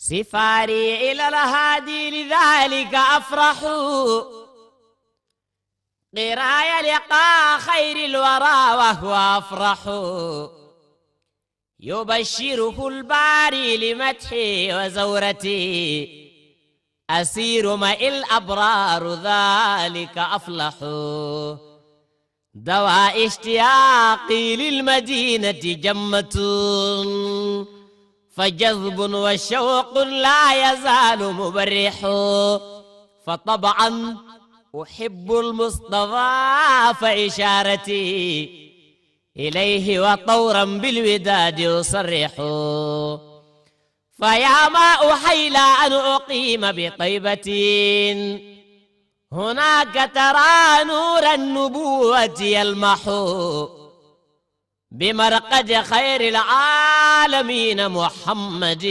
سفاري إلى الهادي لذلك أفرح، قراي لقاء خير الورى وهو أفرح، يبشره الباري لمدحي وزورتي، أسير مع الأبرار ذلك أفلح، دواء اشتياقي للمدينة جمة، فجذب وشوق لا يزال مبرح، فطبعا أحب المصطفى فإشارتي إليه وطورا بالوداد أصرح، فيا ما أحيل أن أقيم بطيبة، هناك ترى نور النبوة يلمح، بمرقد خير العالمين محمد